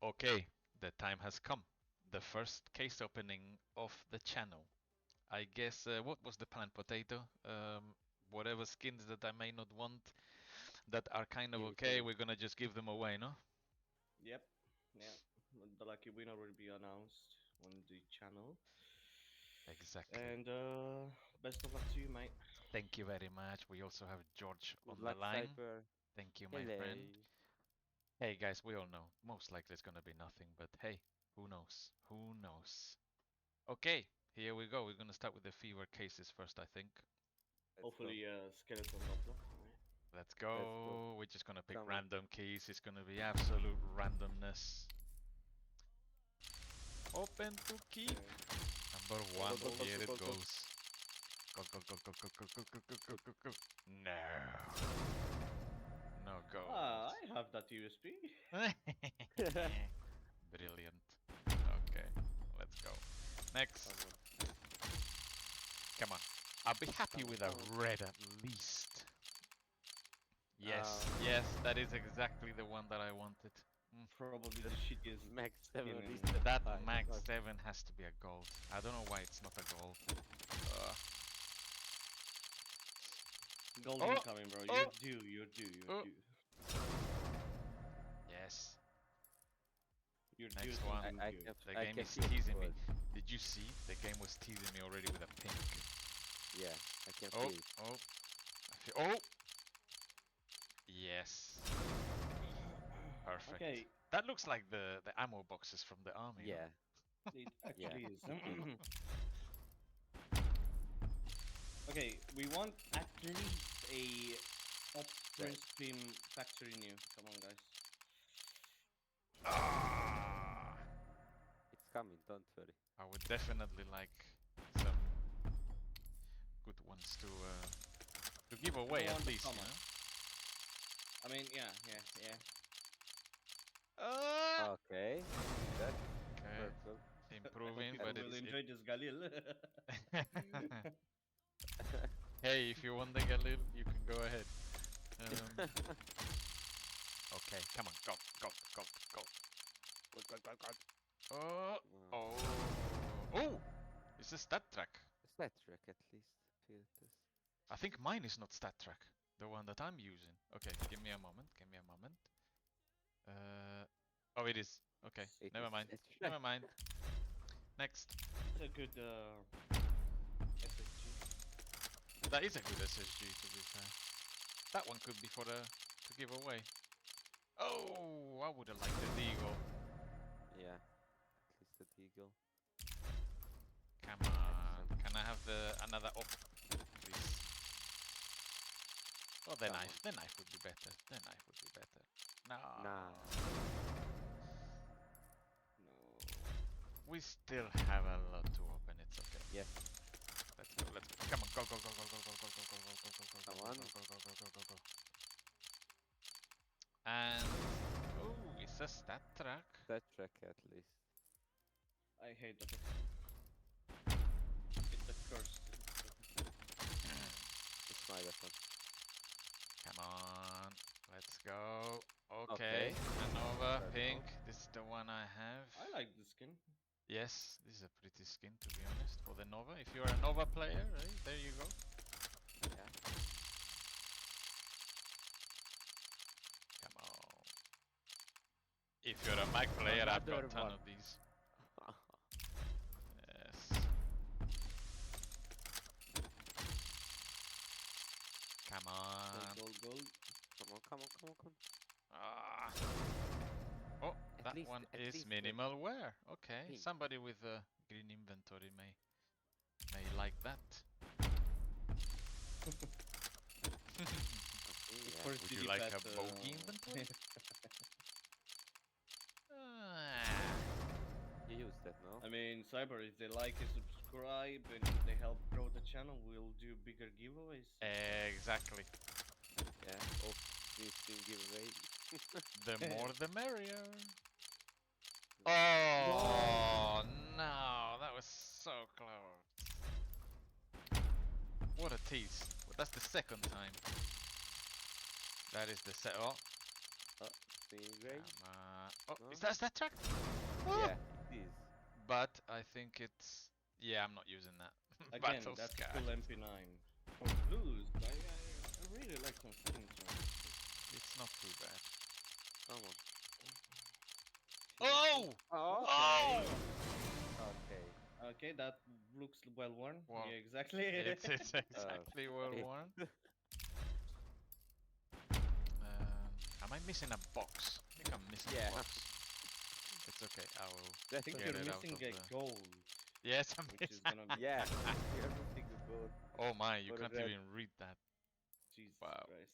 Okay, the time has come. The first case opening of the channel. I guess, what was the plan, Potato? Whatever skins that I may not want, that are kind of okay, we're gonna just give them away, no? Yep. Yeah. The lucky winner will be announced on the channel. Exactly. And best of luck to you, mate. Thank you very much. We also have George Good on the luck, line. Cypher. Thank you, my Hello. friend. Hey guys, we all know. Most likely it's gonna be nothing, but hey, who knows? Who knows? Okay, here we go. We're gonna start with the fever cases first, I think. Hopefully, skeleton doppler. Right. Let's Let's go. go. We're just gonna pick Come on. random keys. It's gonna be absolute randomness. Open to key. Number one. Go, go, Here go, it go, go. goes. Go, go, go, go, go, go, go, go, go, go, go, go. No. No gold. I have that USB. Brilliant. Okay, let's go. Next. Come on. I'll be happy with a red at least. Yes, yes, that is exactly the one that I wanted. Probably the shittiest. Max 7 skin in- listed. That Five. max Okay. 7 has to be a gold. I don't know why it's not a gold. Gold Oh! incoming, bro. Oh! You're due. Oh! Yes. You're Next due one. something I good. can, The I game can is see it teasing me. well. Did you see? The game was teasing me already with a pink. Yeah, I can Oh! see it. Oh! Oh! Yes. Perfect. Okay. That looks like the ammo boxes from the army. Yeah. It actually is. it Okay, we want at least a upstream stream factory new. Come on, guys. Ah! It's coming, don't worry. I would definitely like some good ones to give away don't at want the least, you common. know? I mean, yeah. Okay. That Okay, purple. improving, People but will it's enjoy this Galil. Hey, if you want the Galil, you can go ahead. Okay, come on, go, go, go, go. Oh, oh, oh! It's a stat track. Stat track at least. Filters. I think mine is not stat track, the one that I'm using. Okay, give me a moment. Give me a moment. Oh, it is. Okay, It never is mind. stat track. Never mind. Next. It's a good SSG. That is a good SSG, to be fair. That one could be for the to give away. Oh, I would have liked the Deagle. Yeah. At least the Deagle. Come on. Can I have the another op, please? Oh, the knife. The knife would be better. The knife would be better. No. Nah. No. We still have a lot to open. It's okay. Yes. Let's go. Let's go. Come on. Go, go, go, go, go, go, go, go, go, go, go, go, Come go, on. go, go, go, go, go, go. And oh, it's a stat track. Stat track at least. I hate that. It's a curse. It's my weapon. Come on. Let's go. Okay. Anova Purple. pink. This is the one I have. I like the skin. Yes, this is a pretty skin, to be honest, for the Nova. If you're a Nova player, right, there you go. Yeah. Come on. If you're a Mac player, I've got a Another ton one. of these. Yes. Come on. Gold. Come on, come on, come on, come on. Ah. Oh, that one is minimal wear. Okay, pink. somebody with a green inventory may like that. Yeah. Would you like a bogey inventory? You use that, no? I mean, Cyber, if they like and subscribe and they help grow the channel, we'll do bigger giveaways. Exactly. Yeah. Oh, stream giveaway. The more the merrier. Oh no, that was so close. What a tease. Well, that's the second time. That is the oh. Stream gray. Come on. Oh, No? is that track? Yeah, it is. But I think it's. Yeah, I'm not using that. Again, Battle that's Scar. full MP9. For blues, I really like some skins. It's not too bad. Come on. Oh! Oh! Oh! Okay. Okay, that looks well worn. Well, Yeah, exactly. It's exactly well okay. worn. Am I missing a box? I think I'm missing Yeah. a box. It's okay. I will. I That's think Get you're it out missing of a the- gold, Yes, I'm which is missing. gonna be. Yeah. You're missing the gold. Oh my! You Or can't red. even read that. Jesus Wow. Christ.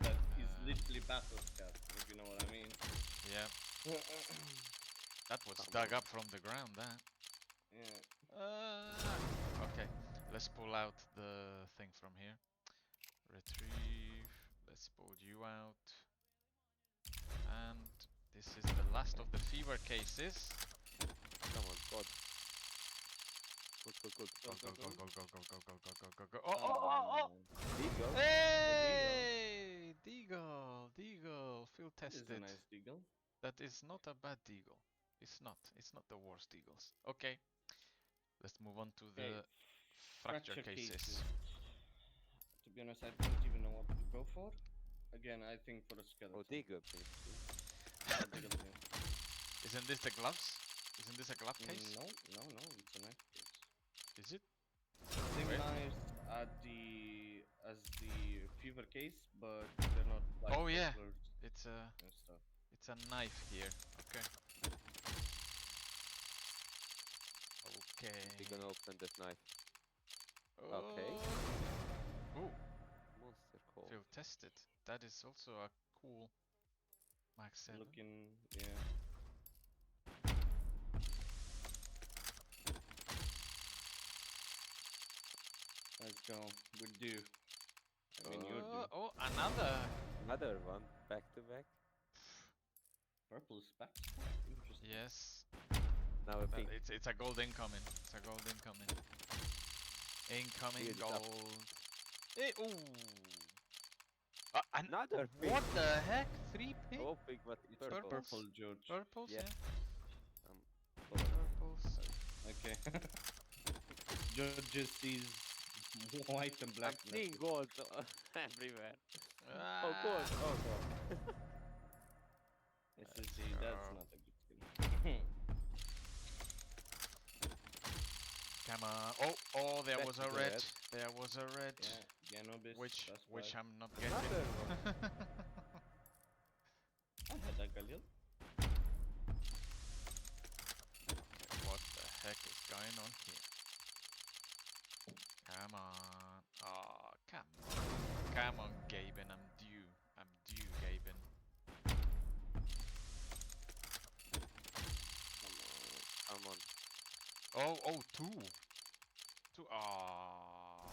That is Uh, literally battle scat, if you know what I mean. Yeah, that was Come dug on. up from the ground. That. Yeah. Okay, let's pull out the thing from here. Retrieve. Let's pull you out. And this is the last of the fever cases. Come on, God. Good. Go, go, go, Go. go, go, go, go, go, go, go, go. Oh! Deagle. Hey! Deagle, Deagle, field That is a tested. nice deagle. That is not a bad Deagle. It's not. It's not the worst Deagles. Okay, let's move on to Okay, the fracture cases. To be honest, I don't even know what to go for. Again, I think for a skeleton. Oh, Deagle, please. Deagle thing. Isn't this the gloves? Isn't this a glove case? No, it's a knife case. Is it? Same Where? knives as the fever case, but they're not like Oh yeah, bucklers it's a and stuff. knife here. Okay. Okay. We're gonna open that knife. Okay. Ooh, Monster call. field tested. That is also a cool Max 7. Looking, yeah. Let's go. We're due. I mean, you're due. Oh, another one. Back to back. Purple specs. Interesting. Yes. Now a pink. It's a gold incoming. It's a gold incoming. Incoming Speed it up. gold. Ooh. Another pink. What the heck? 3 pink? Oh, pink, but It's purple. purple, George. Purples, Yeah. yeah. Um, Purples. Okay. George just sees white and black. I'm seeing gold everywhere. Ah. Oh, gold. Oh, God. SSD, that's not a good skin. Come on. Oh, there That was is a a red. red. There was a red. Yeah, Ganobis. Which that's I'm not getting. Another one. I had that Galil. Okay, what the heck is going on here? Come on. Oh, come on. Come on, Gaben. I'm due, Gaben. Come on. Oh, two. Ah.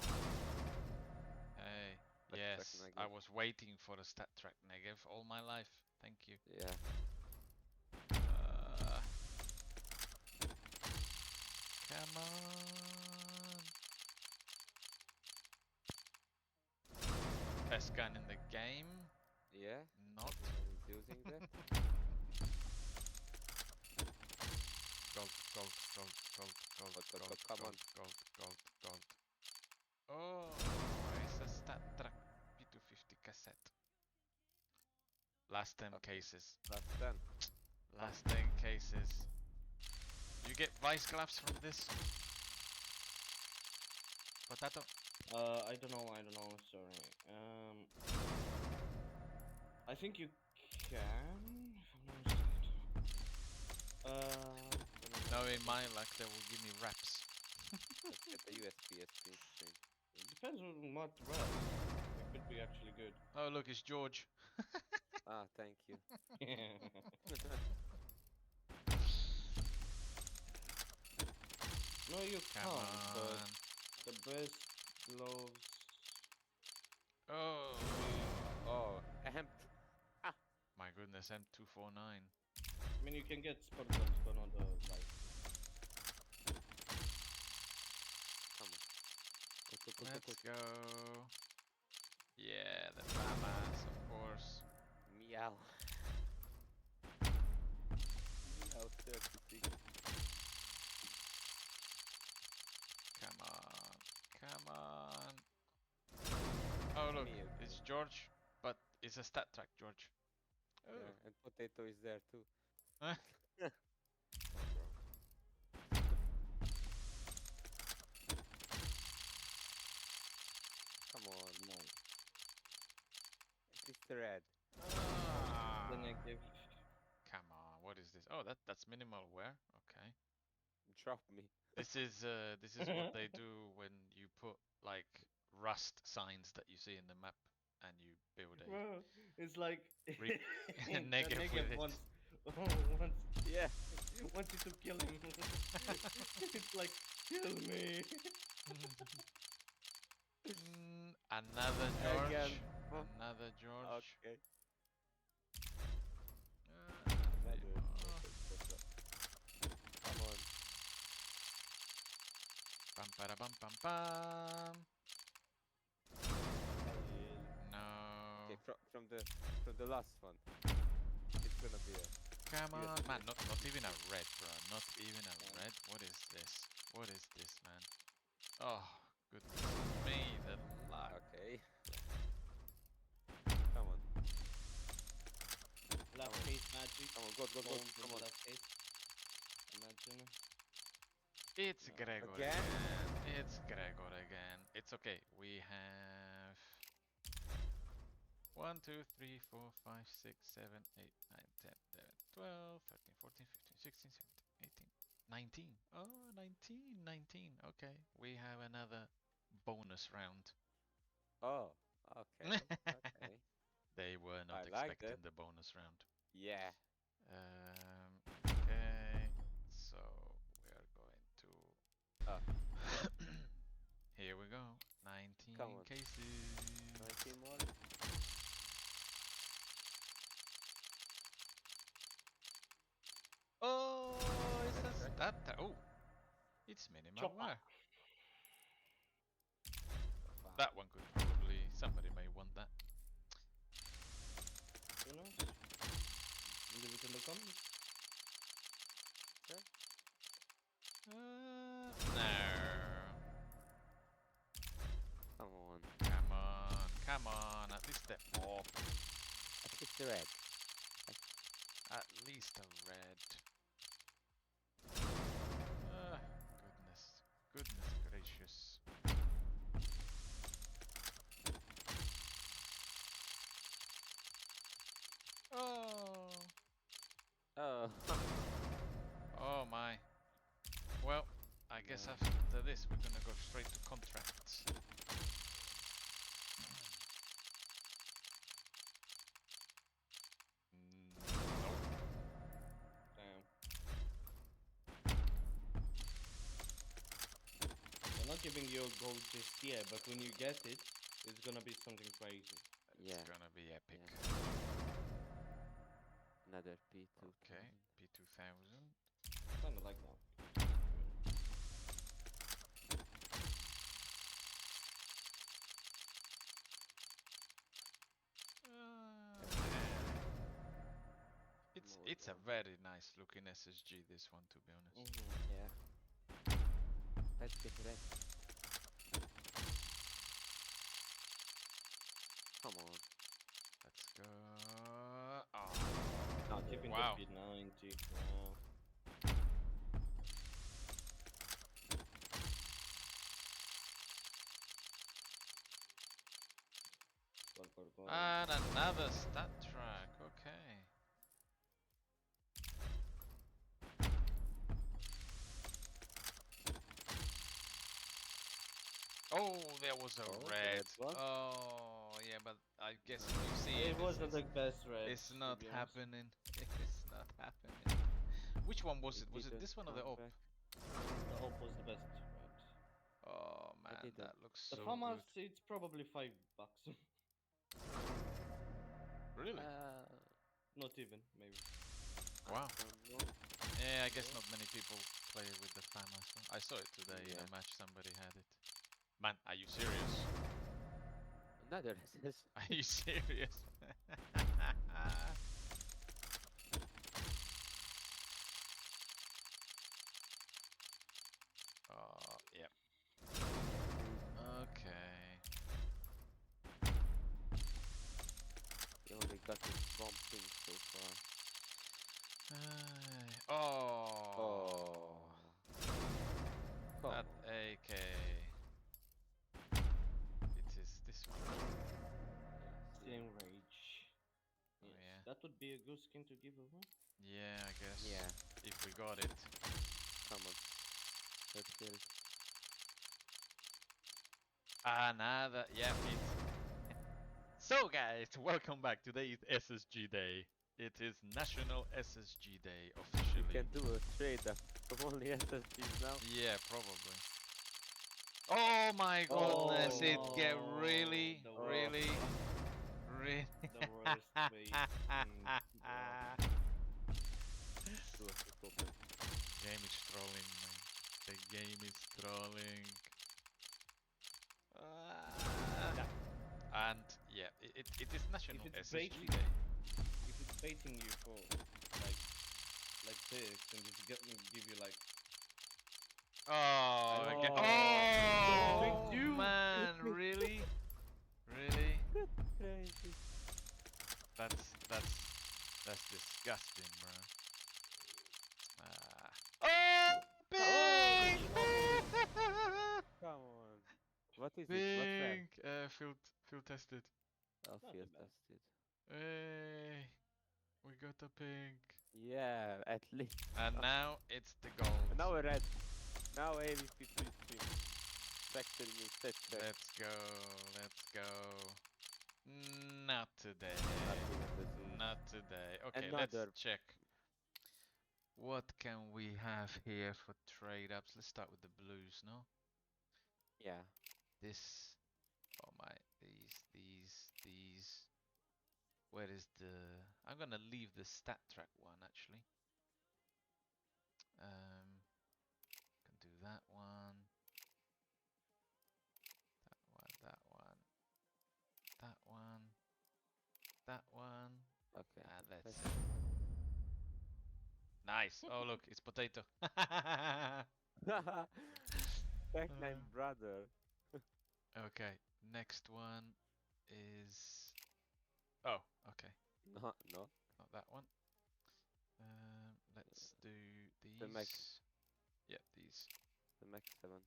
Hey, Stat yes. track I negative. was waiting for the stat track negative all my life. Thank you. Yeah. Come on. Best gun in the game. Yeah. Not. Everyone is using that. Gold. Come on. Gold. Oh, it's a stat track P250 cassette. Last 10 Okay. cases. Last 10. Last 10 cases. You get vice gloves from this? Potato? I don't know, sorry. I think you can, if I'm not mistaken. No, in my luck they will give me wraps. Let's get the USB stream. It depends on what rep. It could be actually good. Oh look, it's George. Ah, thank you. No, you Come can't, but on. the best gloves. Oh. Oh, amped. My goodness, M249. I mean, you can get sport gloves, but not the like. Come on. Let's go. Yeah, the Bamas, of course. Meow. George, but it's a stat track, George. Oh. Yeah, and potato is there too. Huh? Come on, No. it's the red. Ah. The negative. Come on, what is this? Oh, that's minimal wear. Okay. Drop me. This is what they do when you put like rust signs that you see in the map and you build a Bro, it's like Re- the negative with negative it. wants Yeah. wants you to kill him. It's like kill me. Another George. Again. Another George. Okay. There you Another are. potato. Come on. Pam para pam pam pam. No. Okay, from the last one. It's gonna be a Come on, yes, man. yes. Not even a red, bro. Not even a red. What is this? What is this, man? Oh, goodness me, the luck. Okay. Come on. Last case magic. Come on, go, go, go. Bones in Come the on. last case. Imagine. It's No. Gregor Again? again. It's Gregor again. It's okay. We have 1, 2, 3, 4, 5, 6, 7, 8, 9, 10, 11, 12, 13, 14, 15, 16, 17, 18, 19. Oh, 19, 19. Okay. We have another bonus round. Oh, okay. Okay. They were I not like expecting that. the bonus round. Yeah. Okay, so we are going to. Here we go. 19 Come on. cases. 19 more. Oh, it's a That's right. stat. Oh, it's minimal Chopper. wear. Wow. That one could probably. Somebody may want that. Who knows? Leave it in the comments. No. Come on. Come on. Come on. At least the pop. At least the red. At least a red. Goodness. Goodness gracious. Oh. Oh. Oh my. Well, I guess after this we're gonna go straight to contracts. Nope. Damn. I'm not giving you a gold just yet, but when you get it, it's gonna be something crazy. It's Yeah. gonna be epic. Yeah. Another P2. Okay, P2000. Kinda like that. It's a very nice looking SSG, this one, to be honest. Yeah. Let's get red. Come on. Let's go. Oh, Not even wow. the P90. Wow. Go. And another stat track. Okay. Oh, there was a Oh, red. red one. Oh, yeah, but I guess you see It wasn't the best red. it's to not be honest. happening. It's not happening. Which one was it? Was it didn't this one or the come op? back. The op was the best red. Oh man, didn't. that looks The so FAMAS, good. it's probably $5. Really? Not even, maybe. Wow. Don't know. Yeah, I guess not many people play with the FAMAS. I saw it today in Yeah. a match. Somebody had it. Man, are you serious? Another SS. Are you serious? Oh, yep. Okay. got this bomb thing so far. Oh, Oh. Come that on. AK. It is this one. Same rage. Oh, Yes, yeah. that would be a good skin to give away. Yeah, I guess. Yeah. If we got it. Come on. Let's get it. Nada. Yeah, Pete. So, guys, welcome back. Today is SSG Day. It is National SSG Day officially. You can do a trade up of only SSGs now. Yeah, probably. Oh my goodness! Oh, It get no, really, the really, worst. really. The worst way. Wow. do a quick open. Game is trolling, man. The game is trolling. And yeah, it is National If it's SSG baiting, Day. if it's baiting you for like this, and it's give you like Oh, Oh, okay. don't Oh trick you. man, really, really? Crazy. That's disgusting, bro. Oh, Oh, pink! Come on. What is it? What rare? Pink! Field tested. Oh, Not field too bad. tested. Hey, we got a pink. Yeah, at least. And now it's the gold. And now we're red. Now AVP free stream. Factor new set check. Let's go, let's go. Not today. Not even the Zeus. Not today. Okay, let's Another. check. What can we have here for trade ups? Let's start with the blues, no? Yeah. This. Oh my. These. Where is the. I'm gonna leave the stat track one actually. Can do that one. That one. That one. That one. Okay. And let's Let's- see. Nice. Oh look, it's potato. Tech 9 brother. Okay, next one is. Oh, okay, No, no. not that one. Let's do these. The max. Yeah, these. The max 7.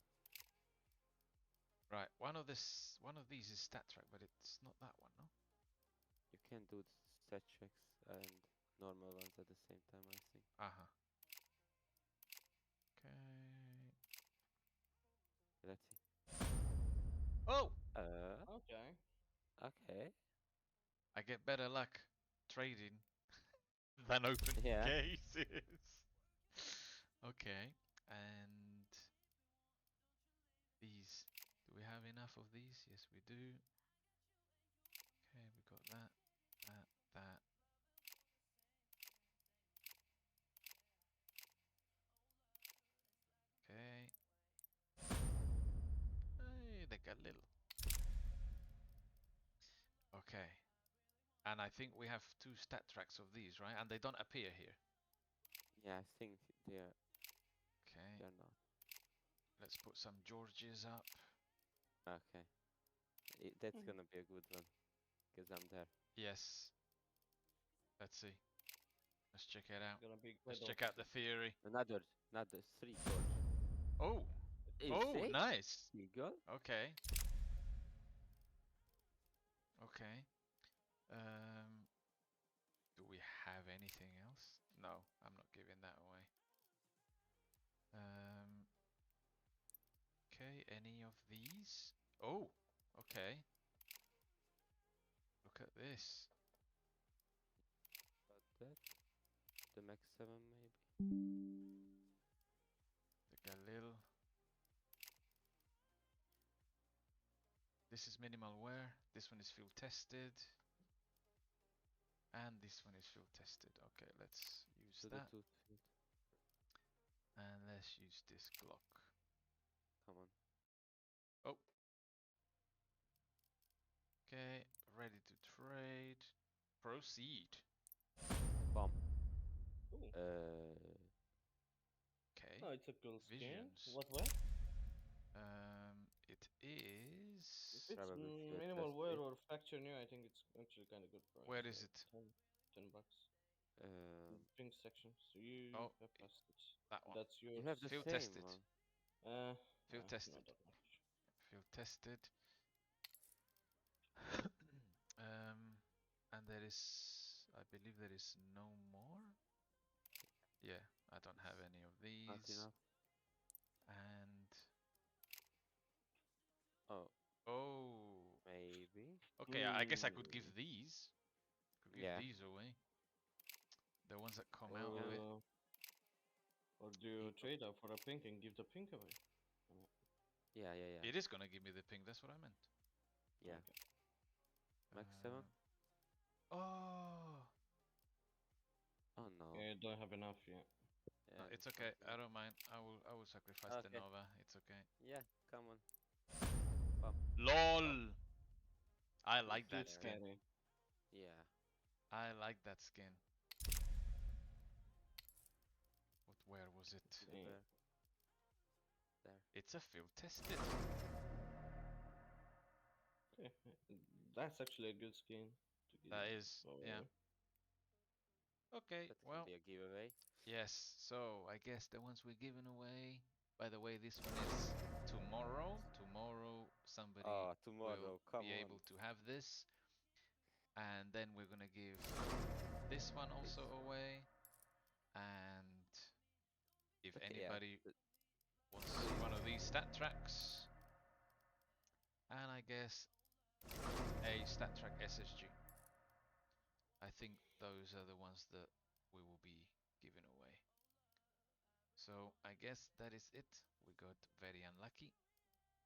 Right, one of these is stat track, but it's not that one, no? You can do stat checks and normal ones at the same time, I think. Uh-huh. Okay. Let's see. Oh! Okay. Okay. I get better luck trading than opening Yeah. cases. Okay, and these. Do we have enough of these? Yes, we do. Okay, we got that. Okay. Hey, they got little. Okay. And I think we have 2 stat tracks of these, right? And they don't appear here. Yeah, I think they're Okay. not. Let's put some Georges up. Okay. That's gonna be a good one. Because I'm there. Yes. Let's see. Let's check it out. Gonna be Let's quite check out the theory. Another 3 George. Oh. Oh, Six? nice. Eagle? Okay. Okay. Do we have anything else? No, I'm not giving that away. Okay, any of these? Oh, okay. Look at this. Got that. The max 7 maybe. The Galil. This is minimal wear. This one is field tested. And this one is field tested. Okay, let's use To the that. tooth field. And let's use this Glock. Come on. Oh. Okay, ready to trade. Proceed. Bomb. Ooh. Okay. Oh, it's a cool skin. Visions. What? It is. It's Probably field minimal test wear three. or factory new. I think it's actually kind of good price. Where is like it? 10 bucks. Pink section. So you Oh, have passed it. that one. That's yours. you have the Field same tested. one. Field tested. Not that much. Field tested. And there is, I believe there is no more. Yeah, I don't have any of Not these. enough. And Oh, oh, maybe. okay. I guess I could give these. Could give Yeah. these away. The ones that come out of it. Or do you trade up for a pink and give the pink away? Yeah. It is gonna give me the pink. That's what I meant. Yeah. Okay. Max 7? Oh, Oh no. Yeah, you don't have enough yet. Yeah, it's that's okay. not I don't mind. I will sacrifice the Okay. Nova. It's okay. Yeah, come on. LOL. I like Too that skin. scary. Yeah. I like that skin. Where was it? To the Yeah. bear. There. It's a field tested. Okay. That's actually a good skin to give. That is, yeah. Okay, That can well, be a giveaway. yes. So I guess the ones we're giving away. By the way, this one is tomorrow. Tomorrow, somebody Oh, will tomorrow. Come be on. able to have this, and then we're gonna give this one also away. And if Okay, anybody yeah. wants one of these stat tracks, and I guess a stat track SSG. I think those are the ones that we will be giving away. So I guess that is it. We got very unlucky,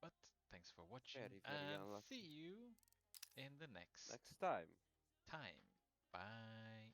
but thanks for watching Very, very and unlucky. see you in the next Next time. time. Bye.